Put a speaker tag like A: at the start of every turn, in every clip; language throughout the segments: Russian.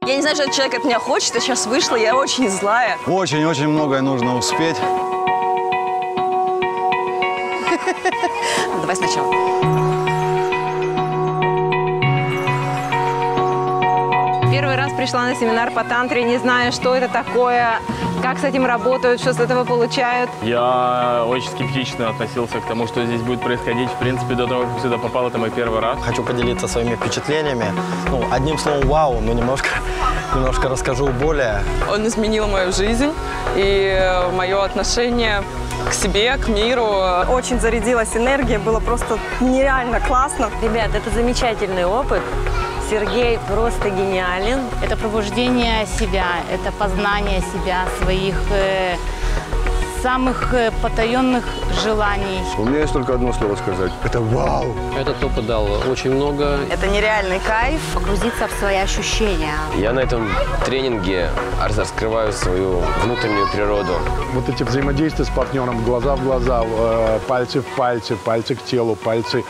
A: Я не знаю, что этот человек от меня хочет, а сейчас вышла, я очень злая.
B: Очень-очень многое нужно успеть.
A: Давай сначала.
C: Первый раз пришла на семинар по тантре, не зная, что это такое, как с этим работают, что с этого получают.
D: Я очень скептично относился к тому, что здесь будет происходить. В принципе, до того, как сюда попал, это мой первый раз.
E: Хочу поделиться своими впечатлениями. Ну, одним словом, вау, но немножко расскажу более.
F: Он изменил мою жизнь и мое отношение к себе, к миру.
G: Очень зарядилась энергия, было просто нереально классно.
H: Ребят, это замечательный опыт. Сергей просто гениален.
I: Это пробуждение себя, это познание себя, своих самых потаенных желаний.
J: У меня есть только одно слово сказать. Это вау!
K: Этот опыт дал очень много.
A: Это нереальный кайф.
H: Погрузиться в свои ощущения.
K: Я на этом тренинге раскрываю свою внутреннюю природу.
J: Вот эти взаимодействия с партнером глаза в глаза, пальцы в пальцы, пальцы к телу, пальцы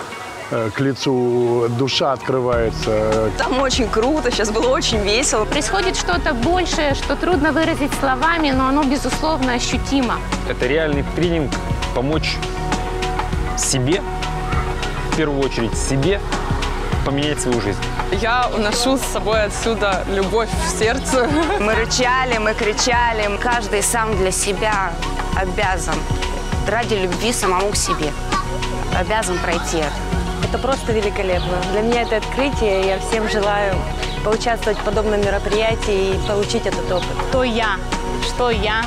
J: к лицу, душа открывается.
A: Там очень круто, сейчас было очень весело.
I: Происходит что-то большее, что трудно выразить словами, но оно, безусловно, ощутимо.
D: Это реальный тренинг помочь себе, в первую очередь себе, поменять свою жизнь.
F: Я уношу с собой отсюда любовь в сердце.
A: Мы рычали, мы кричали.
H: Каждый сам для себя обязан, ради любви самому к себе, обязан пройти это.
G: Это просто великолепно. Для меня это открытие, и я всем желаю поучаствовать в подобном мероприятии и получить этот опыт.
I: Кто я, что я,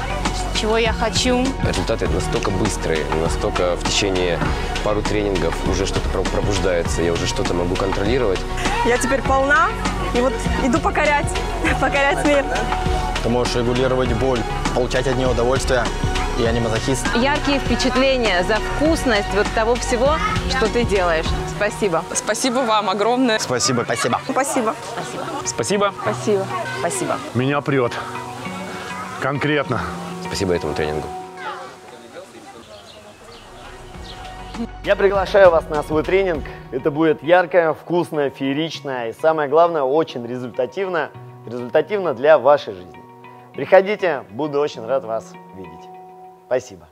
I: чего я хочу.
K: Результаты настолько быстрые, настолько в течение пару тренингов уже что-то пробуждается, я уже что-то могу контролировать.
G: Я теперь полна, и вот иду покорять мир.
E: Ты можешь регулировать боль, получать от нее удовольствие. Я не мазохист.
C: Яркие впечатления за вкусность вот того всего, что ты делаешь. Спасибо.
F: Спасибо вам огромное.
E: Спасибо. Спасибо.
G: Спасибо.
D: Спасибо.
C: Спасибо.
A: Спасибо.
J: Меня прет. Конкретно.
K: Спасибо этому тренингу.
L: Я приглашаю вас на свой тренинг. Это будет яркое, вкусное, фееричное и, самое главное, очень результативно для вашей жизни. Приходите, буду очень рад вас видеть. Спасибо.